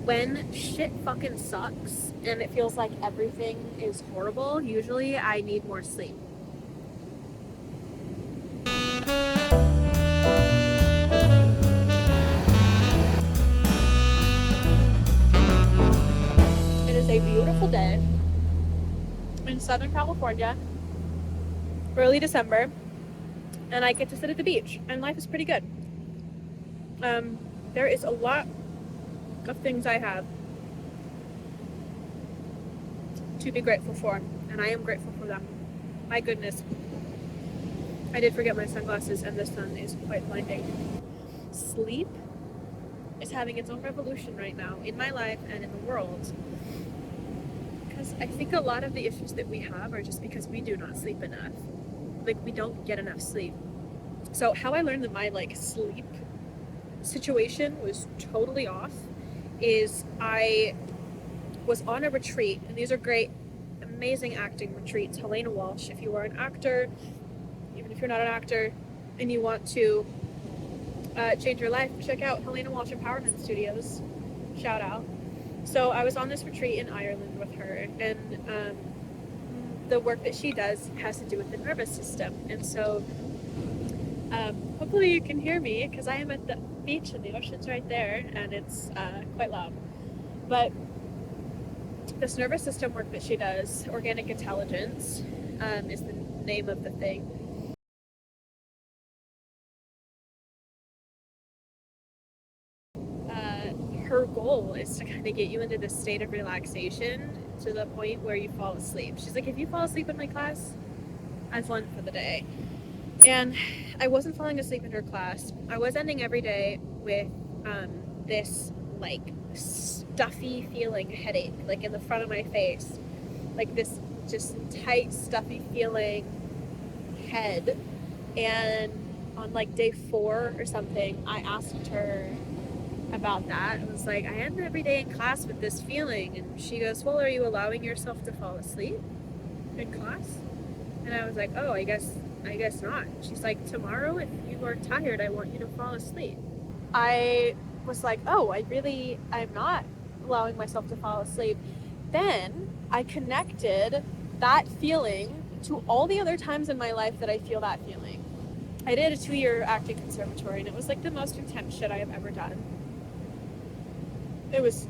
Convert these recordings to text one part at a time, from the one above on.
when shit fucking sucks and it feels like everything is horrible, usually I need more sleep. It is a beautiful day in Southern California, early December, and I get to sit at the beach, and life is pretty good. There is a lot of things I have to be grateful for, and I am grateful for them. My goodness, I did forget my sunglasses, and the sun is quite blinding. Sleep is having its own revolution right now in my life and in the world, because I think a lot of the issues that we have are just because we do not sleep enough. Like, we don't get enough sleep. So how I learned that my sleep situation was totally off is I was on a retreat, and these are great, amazing acting retreats. Helena Walsh, if you are an actor, even if you're not an actor, and you want to change your life, check out Helena Walsh Empowerment Studios. Shout out. So I was on this retreat in Ireland with her, and the work that she does has to do with the nervous system. And so hopefully you can hear me, because I am at the beach and the ocean's right there, and it's quite loud. But this nervous system work that she does, organic intelligence, is the name of the thing. Her goal is to kind of get you into this state of relaxation to the point where you fall asleep. She's like, if you fall asleep in my class, I've won for the day. And I wasn't falling asleep in her class. I was ending every day with this stuffy feeling headache, in the front of my face, this just tight, stuffy feeling head. And on day 4 or something, I asked her about that. I was like, I end every day in class with this feeling, and she goes, well, are you allowing yourself to fall asleep in class? And I was like, oh, I guess not. She's like, tomorrow, if you are tired, I want you to fall asleep. I was like, oh, I'm not allowing myself to fall asleep. Then I connected that feeling to all the other times in my life that I feel that feeling. I did a 2-year acting conservatory, and it was the most intense shit I have ever done. It was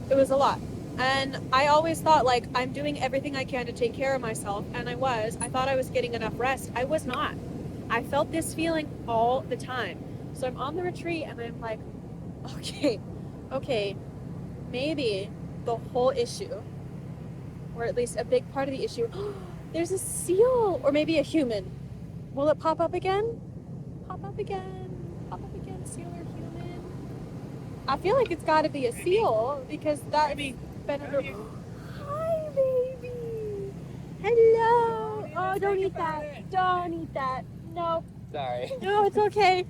a lot. And I always thought, I'm doing everything I can to take care of myself, and I was. I thought I was getting enough rest. I was not. I felt this feeling all the time. So I'm on the retreat, and I'm like, okay, maybe the whole issue, or at least a big part of the issue, there's a seal, or maybe a human. Will it pop up again? Pop up again, seal or human? I feel like it's got to be a seal, because that's been under... Hi, baby. Hello. Oh, don't eat that. Don't eat that. No. Sorry. No, it's okay.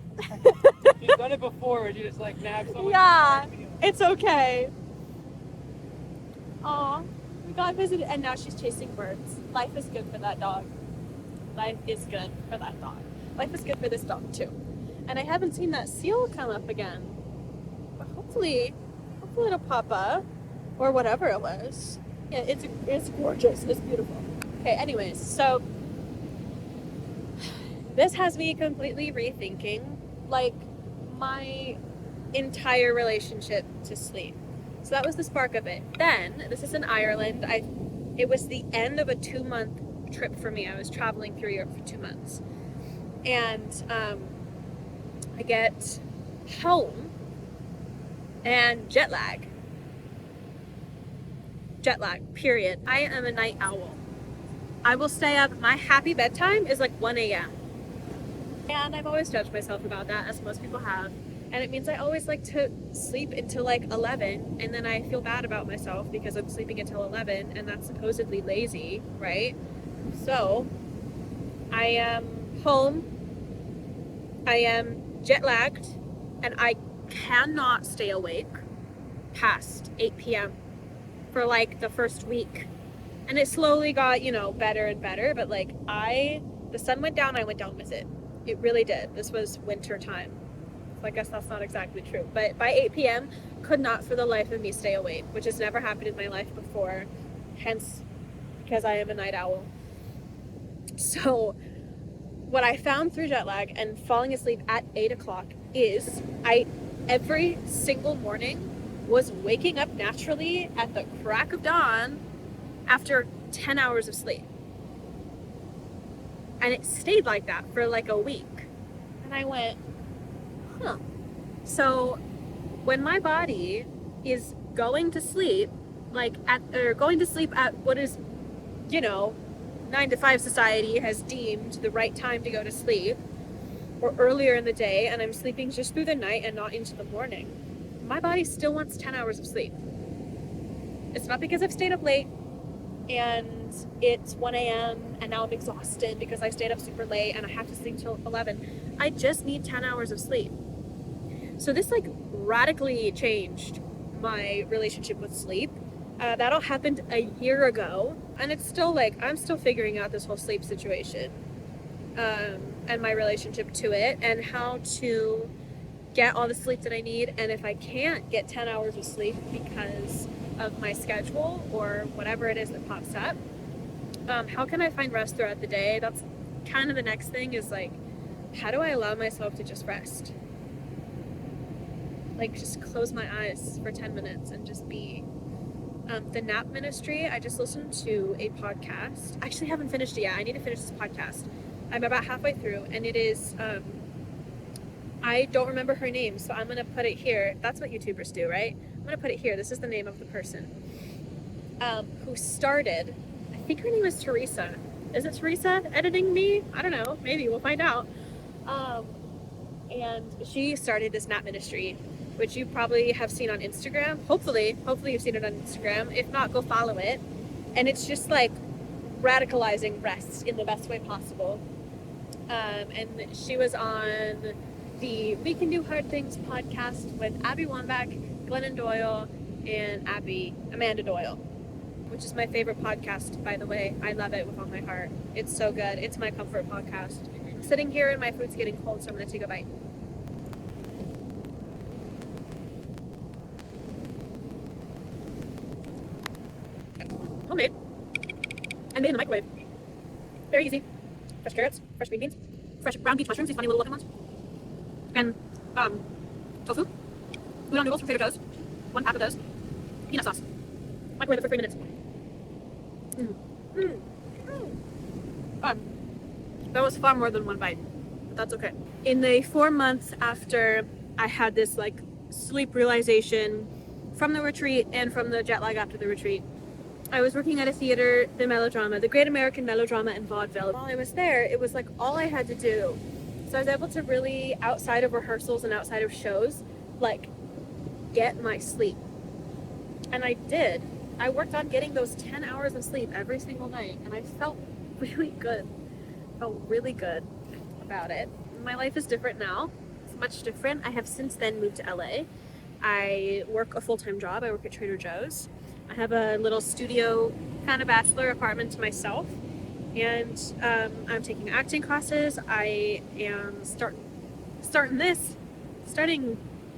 You've done it before, you just nab someone. Yeah, it's okay. Aw, we got visited, and now she's chasing birds. Life is good for that dog. Life is good for that dog. Life is good for this dog too. And I haven't seen that seal come up again. But hopefully it'll pop up, or whatever it was. Yeah, it's gorgeous. It's beautiful. Okay, anyways, so this has me completely rethinking my entire relationship to sleep. So that was the spark of it. Then, this is in Ireland. It was the end of a 2-month trip for me. I was traveling through Europe for 2 months. And I get home, and jet lag, period. I am a night owl. I will stay up. My happy bedtime is 1 a.m. And I've always judged myself about that, as most people have. And it means I always like to sleep until 11, and then I feel bad about myself because I'm sleeping until 11, and that's supposedly lazy, right? So I am home, I am jet lagged, and I cannot stay awake past 8 p.m. for the first week. And it slowly got, better and better, but the sun went down, I went down with it. It really did. This was winter time. So I guess that's not exactly true. But by 8 p.m., could not for the life of me stay awake, which has never happened in my life before. Hence, because I am a night owl. So what I found through jet lag and falling asleep at 8 o'clock is every single morning was waking up naturally at the crack of dawn after 10 hours of sleep. And it stayed like that for like a week. And I went, huh. So when my body is going to sleep, going to sleep at what is, 9 to 5 society has deemed the right time to go to sleep, or earlier in the day, and I'm sleeping just through the night and not into the morning, my body still wants 10 hours of sleep. It's not because I've stayed up late and it's 1 a.m. and now I'm exhausted because I stayed up super late and I have to sleep till 11. I just need 10 hours of sleep. So this radically changed my relationship with sleep. That all happened a year ago, and it's still I'm still figuring out this whole sleep situation, and my relationship to it, and how to get all the sleep that I need. And if I can't get 10 hours of sleep because of my schedule or whatever it is that pops up, how can I find rest throughout the day? That's kind of the next thing, is how do I allow myself to just rest? Just close my eyes for 10 minutes and just be. The nap ministry, I just listened to a podcast. I actually haven't finished it yet. I need to finish this podcast. I'm about halfway through, and it is, I don't remember her name, so I'm going to put it here. That's what YouTubers do, right? I'm going to put it here. This is the name of the person who started, I think her name is Teresa. Is it Teresa editing me? I don't know. Maybe. We'll find out. And she started this nap ministry, which you probably have seen on Instagram. Hopefully you've seen it on Instagram. If not, go follow it. And it's just radicalizing rest in the best way possible. And she was on the We Can Do Hard Things podcast with Abby Wambach, Glennon Doyle, and Amanda Doyle, which is my favorite podcast, by the way. I love it with all my heart. It's so good. It's my comfort podcast. I'm sitting here and my food's getting cold, so I'm going to take a bite. Homemade and made in the microwave. Very easy. Fresh carrots, fresh green beans, fresh brown beach mushrooms, these funny little looking ones, and tofu, udon noodles from Trader Joe's, 1 pack of those, peanut sauce. Microwave it for 3 minutes. That was far more than 1 bite, but that's okay. In the 4 months after I had this sleep realization from the retreat and from the jet lag after the retreat, I was working at a theater, the Melodrama, the Great American Melodrama and Vaudeville. While I was there, it was all I had to do. So I was able to really, outside of rehearsals and outside of shows, get my sleep. And I did. I worked on getting those 10 hours of sleep every single night, and I felt really good. Felt really good about it. My life is different now. It's much different. I have since then moved to LA. I work a full-time job. I work at Trader Joe's. I have a little studio kind of bachelor apartment to myself, and I'm taking acting classes. I am starting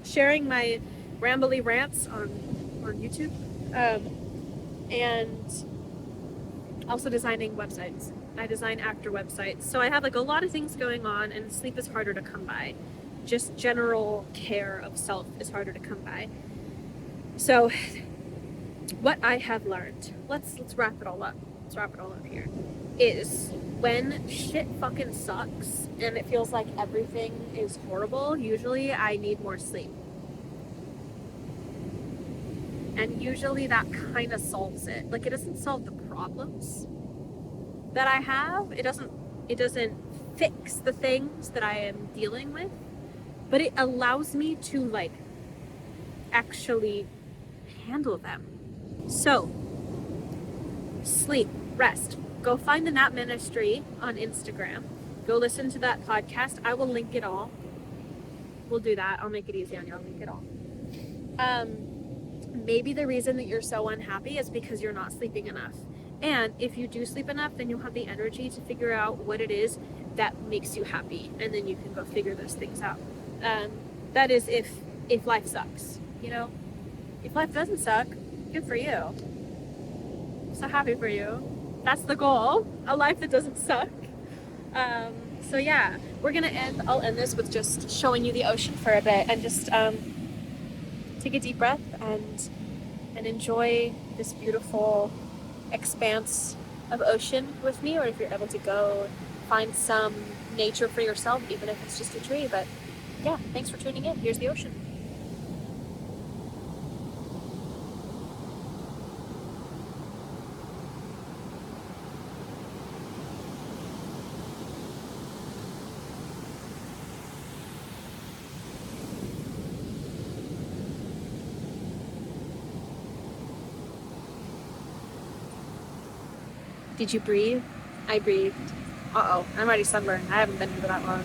sharing my rambly rants on YouTube, and also designing websites. I design actor websites, so I have a lot of things going on, and sleep is harder to come by. Just general care of self is harder to come by. So what I have learned, let's wrap it all up. Let's wrap it all up here. Is when shit fucking sucks and it feels like everything is horrible, usually I need more sleep. And usually that kind of solves it. It doesn't solve the problems that I have. It doesn't fix the things that I am dealing with, but it allows me to actually handle them. So, sleep, rest. Go find the Nap Ministry on Instagram. Go listen to that podcast. I will link it all. We'll do that. I'll make it easy on you. I'll link it all. Maybe the reason that you're so unhappy is because you're not sleeping enough. And if you do sleep enough, then you'll have the energy to figure out what it is that makes you happy. And then you can go figure those things out. That is if life sucks, you know? If life doesn't suck, good for you. So happy for you. That's the goal. A life that doesn't suck. So yeah, I'll end this with just showing you the ocean for a bit and just take a deep breath and enjoy this beautiful expanse of ocean with me, or if you're able to go find some nature for yourself, even if it's just a tree. But yeah, thanks for tuning in. Here's the ocean. Did you breathe? I breathed. Uh-oh, I'm already sunburned. I haven't been here for that long.